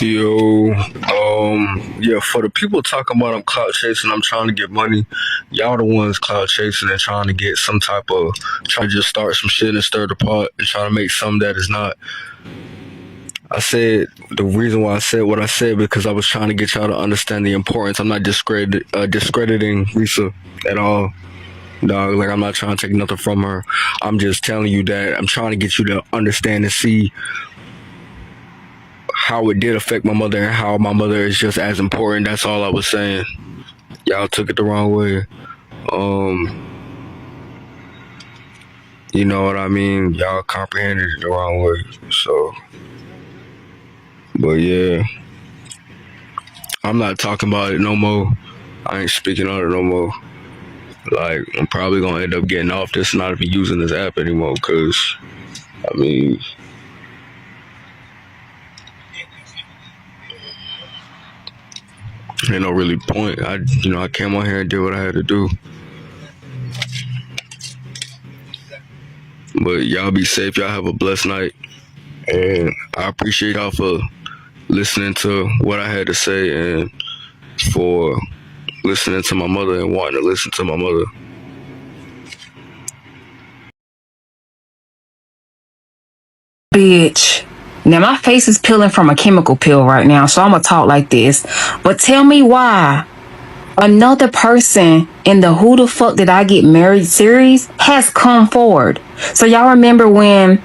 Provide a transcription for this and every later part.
Yo, yeah, for the people talking about I'm clout chasing, I'm trying to get money. Y'all the ones clout chasing and trying to get some type of, trying to just start some shit and stir the pot and trying to make something that is not. I said, the reason why I said what I said, because I was trying to get y'all to understand the importance. I'm not discrediting Reesa at all. Dog, like, I'm not trying to take nothing from her. I'm just telling you that I'm trying to get you to understand and see how it did affect my mother and how my mother is just as important. That's all I was saying. Y'all took it the wrong way. You know what I mean? Y'all comprehended it the wrong way. So, but yeah, I'm not talking about it no more. I ain't speaking on it no more. Like, I'm probably gonna end up getting off this and not even using this app anymore, cause I mean, ain't no really point. I came on here and did what I had to do. But y'all be safe. Y'all have a blessed night. And I appreciate y'all for listening to what I had to say and for listening to my mother and wanting to listen to my mother. Bitch. Now my face is peeling from a chemical peel right now, so I'm gonna talk like this. But tell me why another person in the Who the Fuck Did I Get Married series has come forward. So y'all remember when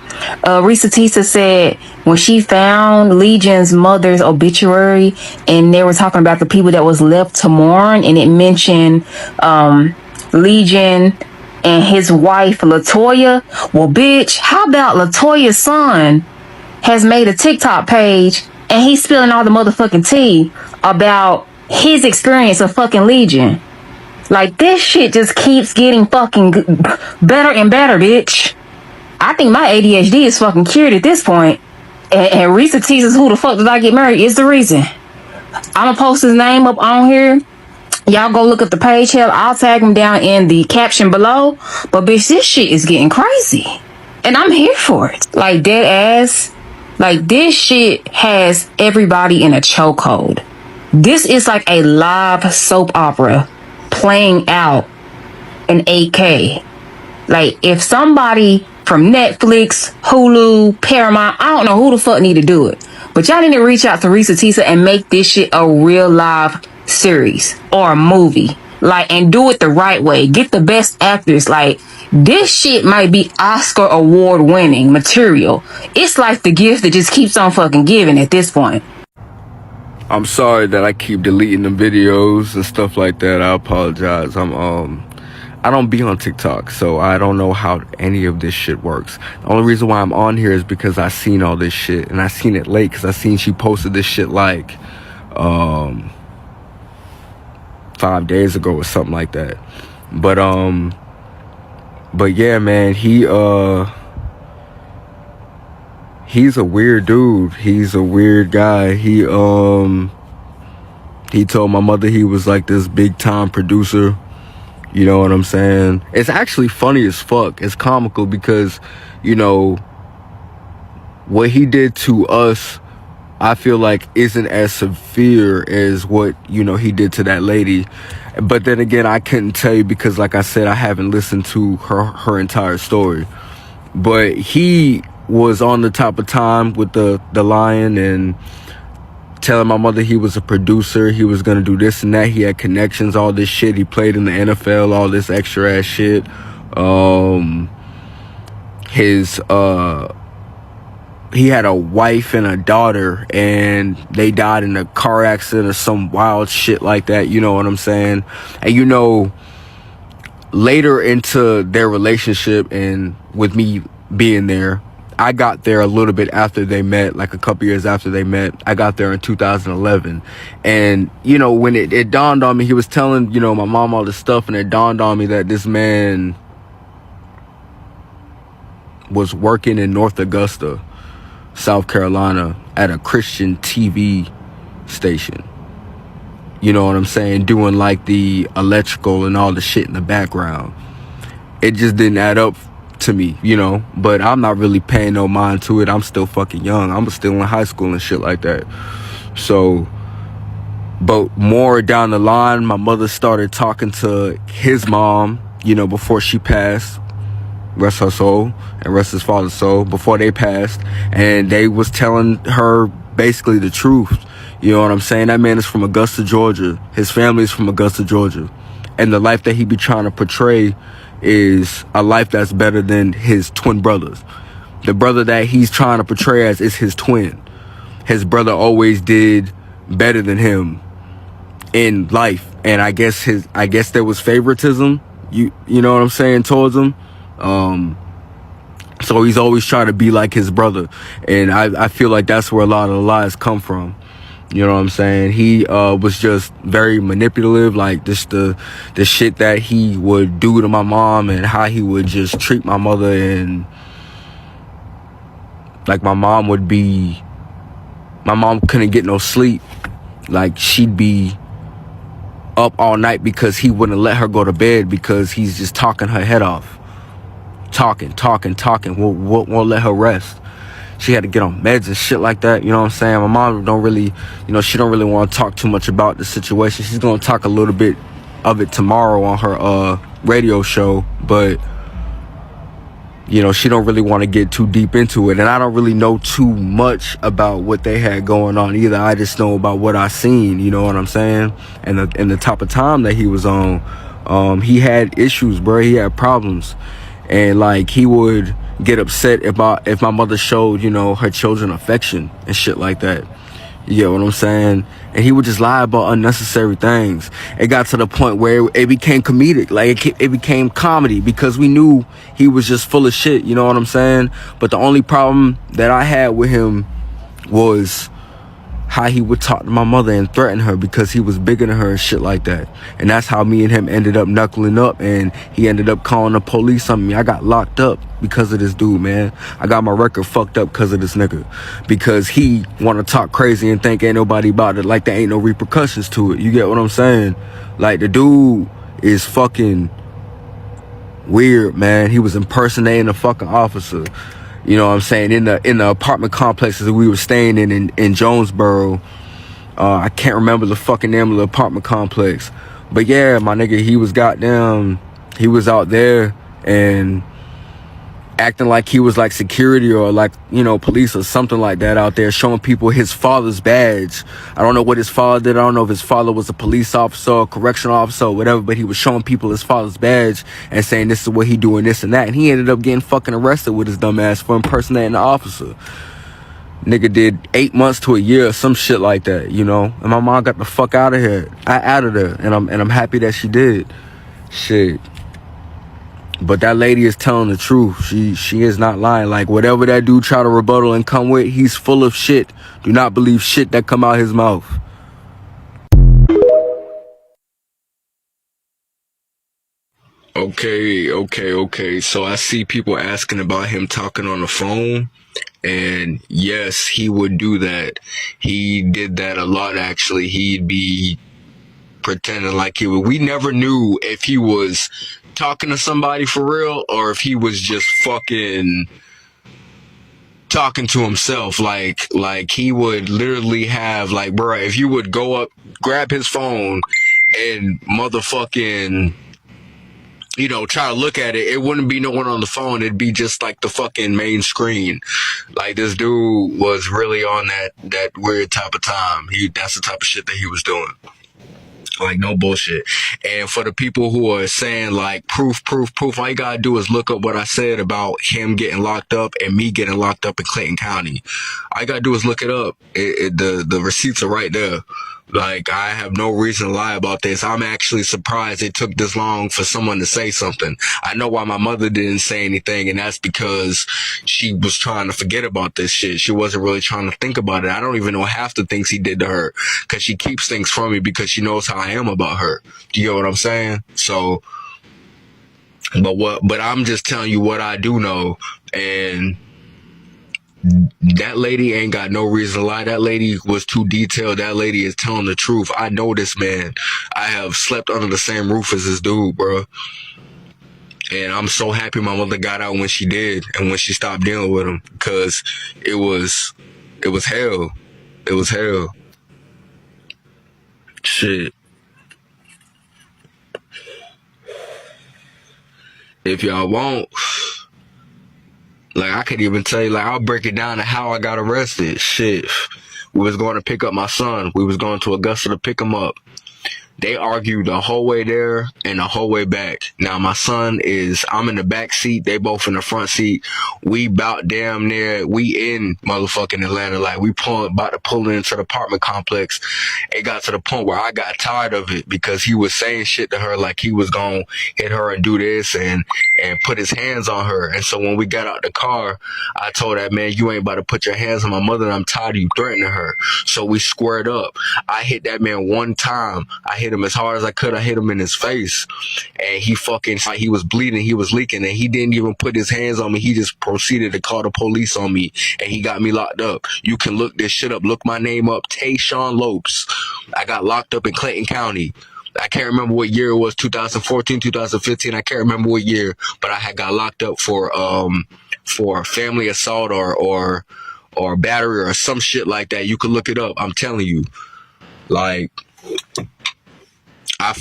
Reesa Tessa'S said when she found Legion's mother's obituary and they were talking about the people that was left to mourn, and it mentioned Legion and his wife LaToya. Well, bitch, how about LaToya's son has made a TikTok page and he's spilling all the motherfucking tea about his experience of fucking Legion. Like, this shit just keeps getting fucking better and better, bitch. I think my ADHD is fucking cured at this point. And Reesa Tessa'S Who the Fuck Did I Get Married is the reason. I'm gonna post his name up on here. Y'all go look at the page. Hell, I'll tag him down in the caption below. But bitch, this shit is getting crazy. And I'm here for it. Like, dead ass. Like, this shit has everybody in a chokehold. This is like a live soap opera playing out in 8K. Like, if somebody from Netflix, Hulu, Paramount, I don't know who the fuck need to do it, but y'all need to reach out to Reesa Tessa'S and make this shit a real live series or a movie. Like, and do it the right way. Get the best actors. Like, this shit might be Oscar award winning material. It's like the gift that just keeps on fucking giving at this point. I'm sorry that I keep deleting the videos and stuff like that. I apologize. I don't be on TikTok, so I don't know how any of this shit works. The only reason why I'm on here is because I seen all this shit, and I seen it late because I seen she posted this shit like 5 days ago or something like that. But yeah, man, he's a weird dude. He's a weird guy. He told my mother he was like this big time producer. You know what I'm saying? It's actually funny as fuck. It's comical because, you know, what he did to us, I feel like isn't as severe as what, you know, he did to that lady. But then again, I couldn't tell you because, like I said, I haven't listened to her entire story. But he was on the top of time with the Lion and telling my mother he was a producer, he was gonna do this and that, he had connections, all this shit, he played in the NFL, all this extra ass shit. He had a wife and a daughter and they died in a car accident or some wild shit like that, you know what I'm saying? And you know, later into their relationship and with me being there, I got there a little bit after they met, like a couple years after they met. I got there in 2011. And, you know, when it dawned on me, he was telling, you know, my mom all this stuff, and it dawned on me that this man was working in North Augusta, South Carolina, at a Christian TV station. You know what I'm saying? Doing like the electrical and all the shit in the background. It just didn't add up to me, you know, but I'm not really paying no mind to it. I'm still fucking young. I'm still in high school and shit like that. So, but more down the line, my mother started talking to his mom, you know, before she passed, rest her soul, and rest his father's soul, before they passed, and they was telling her basically the truth. You know what I'm saying? That man is from Augusta, Georgia. His family is from Augusta, Georgia. And the life that he be trying to portray is a life that's better than his twin brothers. The brother that he's trying to portray as is his twin. His brother always did better than him in life, and I guess there was favoritism, you know what I'm saying, towards him. So he's always trying to be like his brother, and I feel like that's where a lot of the lies come from. You know what I'm saying? He was just very manipulative, like just the shit that he would do to my mom, and how he would just treat my mother. And like my mom couldn't get no sleep. Like she'd be up all night because he wouldn't let her go to bed, because he's just talking her head off. Talking. Won't let her rest. She had to get on meds and shit like that. You know what I'm saying? My mom don't really, she don't really want to talk too much about the situation. She's going to talk a little bit of it tomorrow on her radio show. But, she don't really want to get too deep into it. And I don't really know too much about what they had going on either. I just know about what I seen, you know what I'm saying? And the type of time that he was on, he had issues, bro. He had problems. And like he would get upset about if my mother showed, her children affection and shit like that. You get what I'm saying? And he would just lie about unnecessary things. It got to the point where it became comedic. Like it became comedy, because we knew he was just full of shit. You know what I'm saying? But the only problem that I had with him was how he would talk to my mother and threaten her because he was bigger than her and shit like that. And that's how me and him ended up knuckling up, and he ended up calling the police on me. I got locked up because of this dude, man. I got my record fucked up because of this nigga, because he want to talk crazy and think ain't nobody about it, like there ain't no repercussions to it. You get what I'm saying? Like the dude is fucking weird, man. He was impersonating a fucking officer. You know what I'm saying? In the apartment complexes that we were staying in Jonesboro. I can't remember the fucking name of the apartment complex. But yeah, my nigga, he was out there and acting like he was like security or like, police or something like that out there, showing people his father's badge. I don't know what his father did. I don't know if his father was a police officer or correctional officer or whatever, but he was showing people his father's badge and saying this is what he doing, this and that. And he ended up getting fucking arrested with his dumb ass for impersonating the officer. Nigga did 8 months to a year or some shit like that, And my mom got the fuck out of here. Out of there. And I'm happy that she did. Shit. But that lady is telling the truth. She is not lying. Like, whatever that dude try to rebuttal and come with, he's full of shit. Do not believe shit that come out his mouth. Okay. So I see people asking about him talking on the phone. And yes, he would do that. He did that a lot, actually. He'd be pretending like he would. We never knew if he was talking to somebody for real or if he was just fucking talking to himself. Like he would literally have, like, bro, if you would go up, grab his phone and motherfucking, try to look at it, it wouldn't be no one on the phone. It'd be just like the fucking main screen. Like, this dude was really on that weird type of time. That's the type of shit that he was doing. Like, no bullshit. And for the people who are saying, like, proof, all you gotta do is look up what I said about him getting locked up and me getting locked up in Clayton County. All you gotta do is look it up. The receipts are right there. Like, I have no reason to lie about this. I'm actually surprised it took this long for someone to say something. I know why my mother didn't say anything, and that's because she was trying to forget about this shit. She wasn't really trying to think about it. I don't even know half the things he did to her, because she keeps things from me because she knows how I am about her. Do you get what I'm saying? So, but I'm just telling you what I do know, and that lady ain't got no reason to lie. That lady was too detailed. That lady is telling the truth. I know this man. I have slept under the same roof as this dude, bro. And I'm so happy my mother got out when she did, and when she stopped dealing with him, because it was hell. It was hell. Shit. If y'all want, like, I could even tell you, like, I'll break it down to how I got arrested. Shit. We was going to pick up my son. We was going to Augusta to pick him up. They argued the whole way there and the whole way back. Now, my son I'm in the back seat. They both in the front seat. We about damn near, we in motherfucking Atlanta. Like, we about to pull into the apartment complex. It got to the point where I got tired of it because he was saying shit to her like he was gonna hit her and do this and put his hands on her. And so when we got out the car, I told that man, you ain't about to put your hands on my mother, and I'm tired of you threatening her. So we squared up. I hit that man one time. I hit him as hard as I could. I hit him in his face, and he was bleeding, he was leaking, and he didn't even put his hands on me. He just proceeded to call the police on me, and he got me locked up. You can look this shit up. Look my name up, Tashawn Lopes. I got locked up in Clayton County. I can't remember what year it was, 2014, 2015. I can't remember what year, but I had got locked up for family assault or battery or some shit like that. You can look it up. I'm telling you, like, I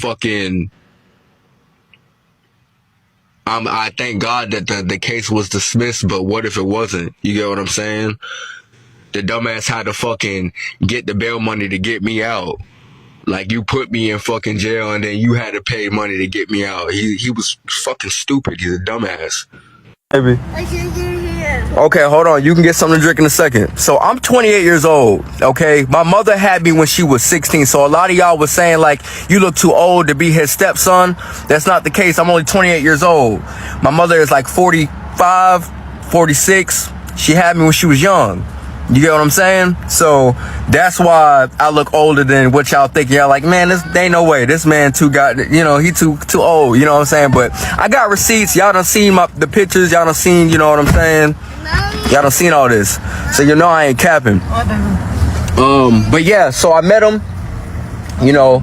thank God that the case was dismissed, but what if it wasn't? You get what I'm saying? The dumbass had to fucking get the bail money to get me out. Like, you put me in fucking jail and then you had to pay money to get me out. He was fucking stupid. He's a dumbass. Baby. Okay, hold on. You can get something to drink in a second. So I'm 28 years old, okay? My mother had me when she was 16. So a lot of y'all was saying, like, you look too old to be his stepson. That's not the case. I'm only 28 years old. My mother is like 45, 46. She had me when she was young. You get what I'm saying? So that's why I look older than what y'all think. Y'all like, man, there ain't no way. This man he too old. You know what I'm saying? But I got receipts. Y'all done seen the pictures. Y'all done seen, you know what I'm saying? Y'all done seen all this. So you know I ain't capping. But yeah, so I met him. You know,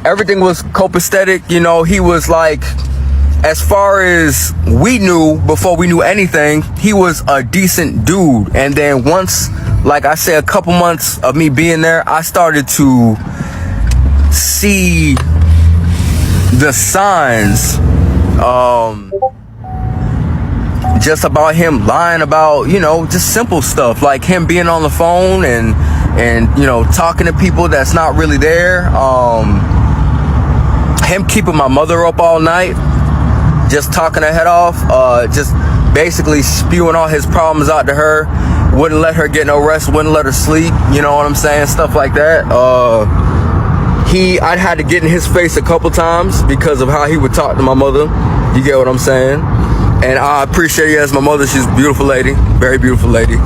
everything was copacetic. You know, he was like, as far as we knew, before we knew anything, he was a decent dude. And then once, like I said, a couple months of me being there, I started to see the signs, just about him lying about, you know, just simple stuff, like him being on the phone and you know, talking to people that's not really there. Him keeping my mother up all night, just talking her head off, just basically spewing all his problems out to her, wouldn't let her get no rest, wouldn't let her sleep, you know what I'm saying, stuff like that. I'd had to get in his face a couple times because of how he would talk to my mother, you get what I'm saying, and I appreciate you as my mother. She's a beautiful lady, very beautiful lady.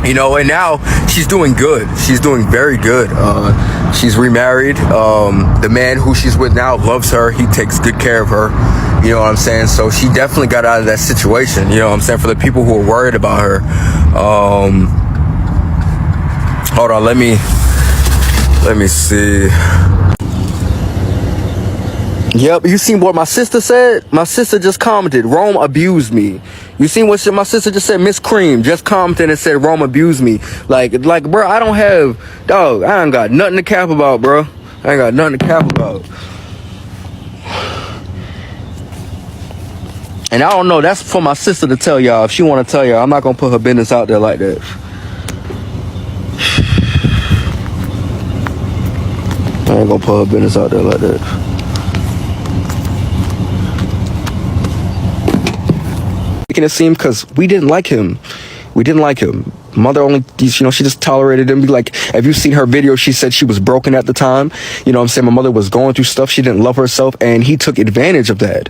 You know, and now she's doing good. She's doing very good. She's remarried. The man who she's with now loves her. He takes good care of her. You know what I'm saying? So she definitely got out of that situation. You know what I'm saying? For the people who are worried about her. Hold on, let me see. Yep, you seen what my sister said? My sister just commented, Rome abused me. You seen what my sister just said? Miss Cream just commented and said, Rome abused me. Like, bro, I ain't got nothing to cap about, bro. I ain't got nothing to cap about. And I don't know, that's for my sister to tell y'all. If she want to tell y'all, I'm not going to put her business out there like that. I ain't going to put her business out there like that. Making it seem because we didn't like him. Mother only, you know, she just tolerated him. Like, have you seen her video? She said she was broken at the time. You know what I'm saying? My mother was going through stuff. She didn't love herself, and he took advantage of that.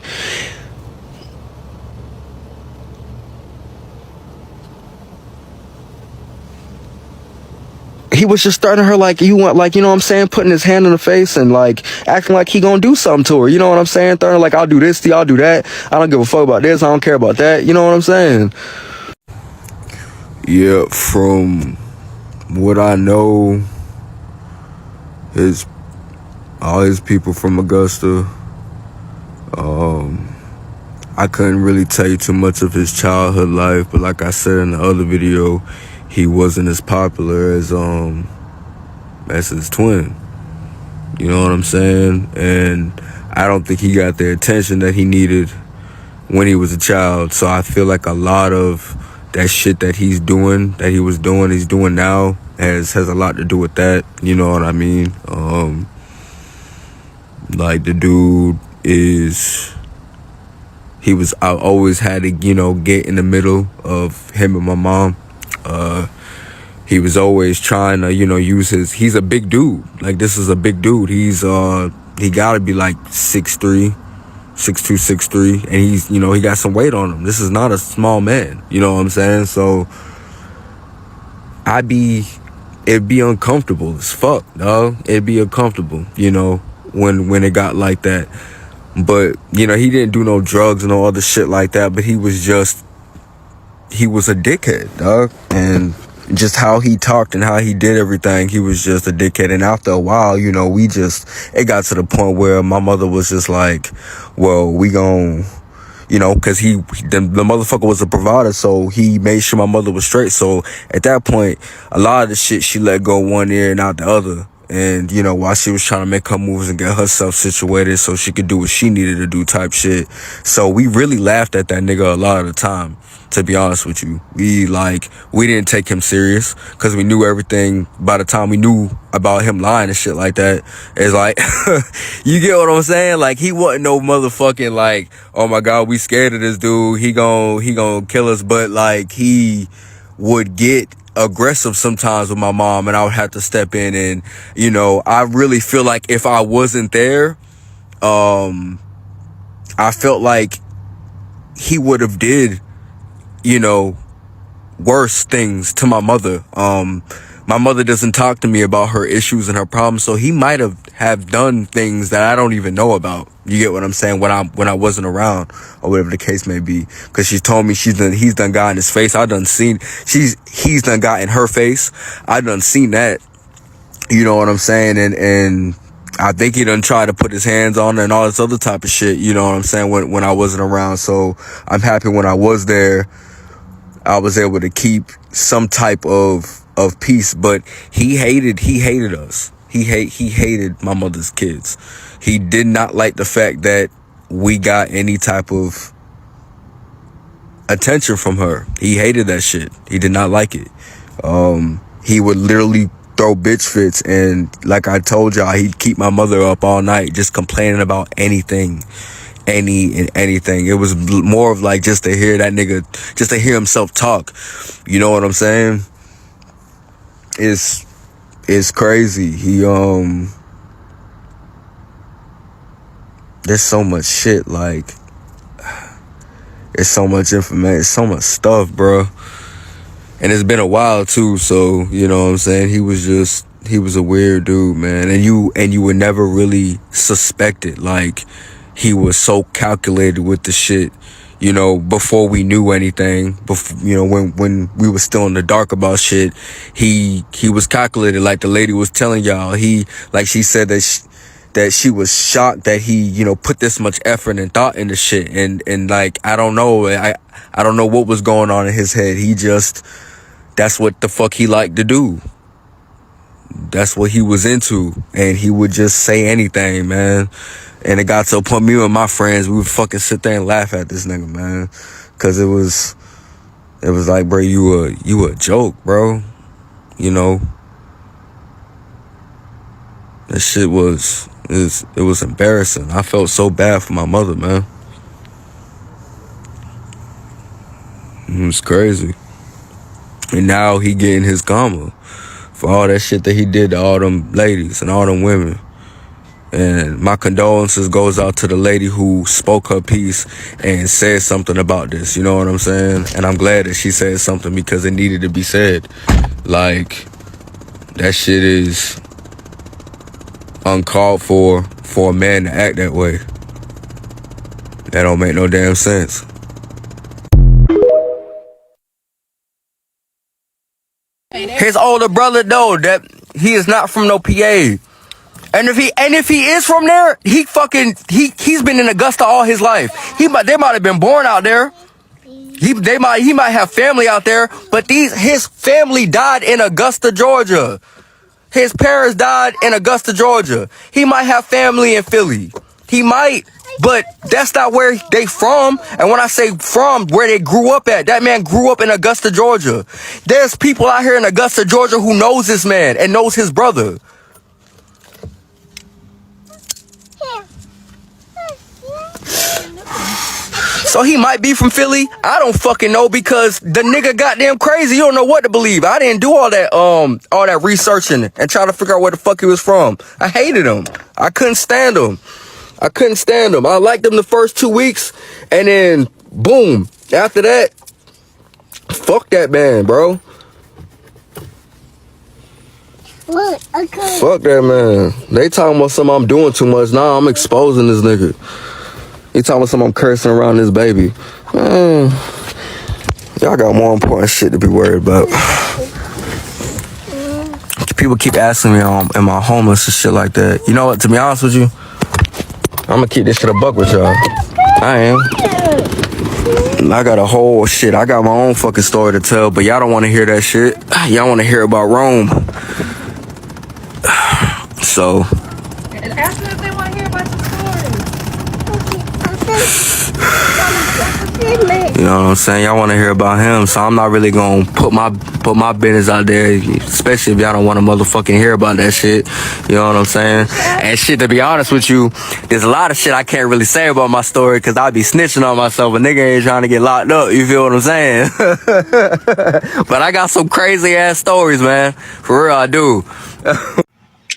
He was just starting her like, you know what I'm saying, putting his hand in her face and like acting like he gonna do something to her. You know what I'm saying? Starting like, I'll do this to you, I'll do that. I don't give a fuck about this. I don't care about that. You know what I'm saying? Yeah, from what I know, all his people from Augusta. I couldn't really tell you too much of his childhood life, but like I said in the other video, he wasn't as popular as his twin. You know what I'm saying? And I don't think he got the attention that he needed when he was a child. So I feel like a lot of that shit that he's doing, he's doing now, has a lot to do with that. You know what I mean? Like the dude I always had to, get in the middle of him and my mom. He was always trying to, use he's a big dude. Like, this is a big dude. He gotta be like 6'3", 6'2", 6'3", and he's, he got some weight on him. This is not a small man. You know what I'm saying? So it'd be uncomfortable as fuck, dog. It'd be uncomfortable, when it got like that. But, he didn't do no drugs and no other shit like that, but he was a dickhead, dog. And just how he talked and how he did everything, he was just a dickhead. And after a while, it got to the point where my mother was just like, well, we gon', cause the motherfucker was a provider, so he made sure my mother was straight. So at that point, a lot of the shit she let go one ear and out the other. And, while she was trying to make her moves and get herself situated so she could do what she needed to do type shit. So we really laughed at that nigga a lot of the time, to be honest with you. We didn't take him serious because we knew everything. By the time we knew about him lying and shit like that, it's like, you get what I'm saying? Like, he wasn't no motherfucking like, oh my God, we scared of this dude. He gon' kill us. But like, he would get aggressive sometimes with my mom, and I would have to step in. And I really feel like if I wasn't there, I felt like he would have did worse things to my mother. My mother doesn't talk to me about her issues and her problems, so he might have done things that I don't even know about. You get what I'm saying? When I wasn't around, or whatever the case may be. Because she told me he's done got in his face. He's done got in her face. I done seen that. You know what I'm saying? And I think he done tried to put his hands on her and all this other type of shit. You know what I'm saying? When I wasn't around. So I'm happy when I was there, I was able to keep some type of peace. But he hated us. He hated my mother's kids. He did not like the fact that we got any type of attention from her. He hated that shit. He did not like it. He would literally throw bitch fits, and like I told y'all, he'd keep my mother up all night just complaining about anything. Anything. It was more of like just to hear that nigga, just to hear himself talk. You know what I'm saying? It's crazy. There's so much shit, like, it's so much information, so much stuff, bro. And it's been a while too, so you know what I'm saying? He was a weird dude, man. And you would never really suspect it. Like, he was so calculated with the shit, before we knew anything. Before, when we were still in the dark about shit, he was calculated. Like the lady was telling y'all, she said that she was shocked that he, put this much effort and thought into shit. And like, I don't know. I don't know what was going on in his head. That's what the fuck he liked to do. That's what he was into. And he would just say anything, man. And it got to a point, me and my friends, we would fucking sit there and laugh at this nigga, man. Cause it was like, bro, you a joke, bro. That shit it was embarrassing. I felt so bad for my mother, man. It was crazy. And now he getting his karma for all that shit that he did to all them ladies and all them women. And my condolences goes out to the lady who spoke her piece and said something about this. You know what I'm saying? And I'm glad that she said something because it needed to be said. Like, that shit is uncalled for a man to act that way. That don't make no damn sense. His older brother, though, that he is not from no PA. And if he is from there, he's been in Augusta all his life. They might have been born out there. He might have family out there, but his family died in Augusta, Georgia. His parents died in Augusta, Georgia. He might have family in Philly. He might, but that's not where they from. And when I say from, where they grew up at, that man grew up in Augusta, Georgia. There's people out here in Augusta, Georgia who knows this man and knows his brother. So he might be from Philly. I don't fucking know, because the nigga goddamn crazy. You don't know what to believe. I didn't do all that researching and trying to figure out where the fuck he was from. I hated him. I couldn't stand him. I liked him the first 2 weeks, and then boom. After that, fuck that man, bro. Fuck that man. They talking about something I'm doing too much. Nah, I'm exposing this nigga. He talking about something I'm cursing around this baby. Man, y'all got more important shit to be worried about. People keep asking me, am I homeless and shit like that? You know what, to be honest with you, I'm gonna keep this shit a buck with y'all. I am. I got a whole shit. I got my own fucking story to tell, but y'all don't want to hear that shit. Y'all want to hear about Rome. So. Ask them if they want to hear about your story. You know what I'm saying? Y'all want to hear about him, so I'm not really gonna put my business out there, especially if y'all don't want to motherfucking hear about that shit. You know what I'm saying? And shit, to be honest with you, there's a lot of shit I can't really say about my story, because I'd be snitching on myself. A nigga ain't trying to get locked up. You feel what I'm saying? But I got some crazy ass stories, man. For real, I do.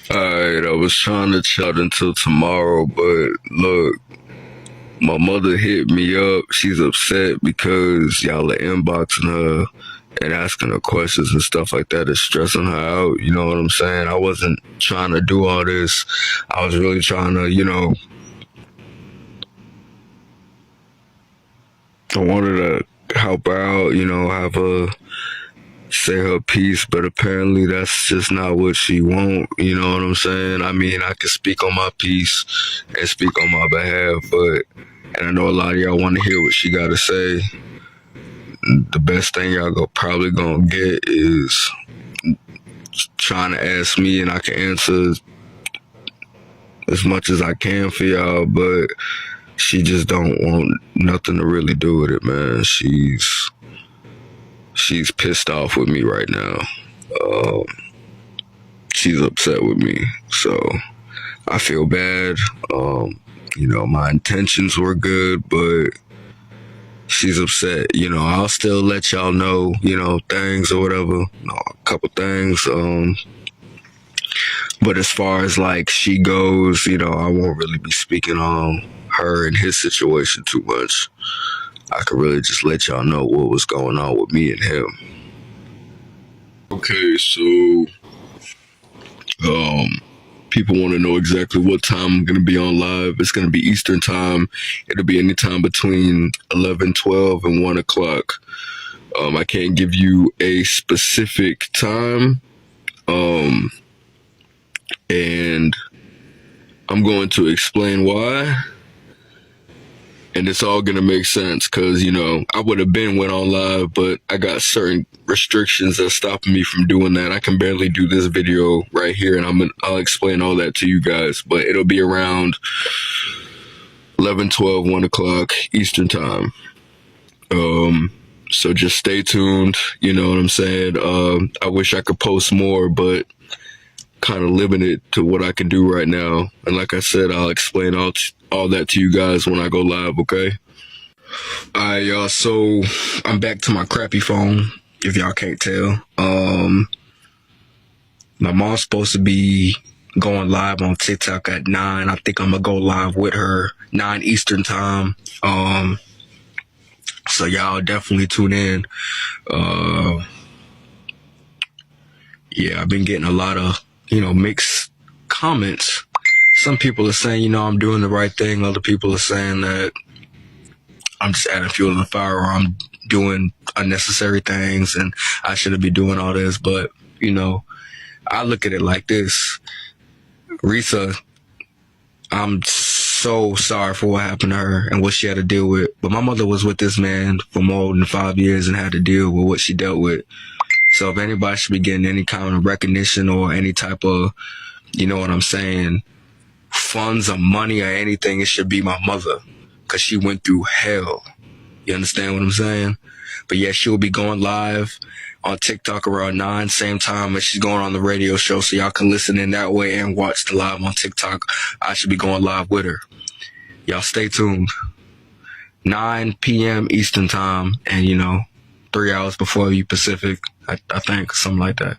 Alright, I was trying to chat until tomorrow, but look. My mother hit me up. She's upset because y'all are inboxing her and asking her questions and stuff like that. Is stressing her out. You know what I'm saying? I wasn't trying to do all this. I was really trying to, I wanted to help her out, have her say her piece, but apparently that's just not what she want. You know what I'm saying? I mean, I can speak on my piece and speak on my behalf, and I know a lot of y'all want to hear what she got to say. The best thing y'all probably gonna get is trying to ask me, and I can answer as much as I can for y'all, but she just don't want nothing to really do with it, man. She's pissed off with me right now. She's upset with me, so I feel bad. My intentions were good, but she's upset. I'll still let y'all know, things or whatever, a couple things. But as far as like she goes, I won't really be speaking on her and his situation too much. I could really just let y'all know what was going on with me and him. Okay, so people want to know exactly what time I'm going to be on live. It's going to be Eastern time. It'll be anytime between 11, 12, and 1 o'clock. I can't give you a specific time. And I'm going to explain why. And it's all going to make sense because, I would have went on live, but I got certain restrictions that's stopping me from doing that. I can barely do this video right here, and I'll explain all that to you guys. But it'll be around 11, 12, 1 o'clock Eastern time. So just stay tuned. You know what I'm saying? I wish I could post more, but kind of limited to what I can do right now. And like I said, I'll explain all that to you guys when I go live, okay? Alright, y'all, so I'm back to my crappy phone, if y'all can't tell. My mom's supposed to be going live on TikTok at 9. I think I'm gonna go live with her 9 Eastern time. So y'all definitely tune in. Yeah, I've been getting a lot of mixed comments. Some people are saying, I'm doing the right thing. Other people are saying that I'm just adding fuel to the fire, or I'm doing unnecessary things and I shouldn't be doing all this. But, I look at it like this. Reesa, I'm so sorry for what happened to her and what she had to deal with. But my mother was with this man for more than 5 years and had to deal with what she dealt with. So if anybody should be getting any kind of recognition or any type of, you know what I'm saying, funds or money or anything, it should be my mother. Because she went through hell. You understand what I'm saying? But yeah, she'll be going live on TikTok around 9, same time as she's going on the radio show. So y'all can listen in that way and watch the live on TikTok. I should be going live with her. Y'all stay tuned. 9 p.m. Eastern time and, 3 hours before you Pacific, I think, something like that.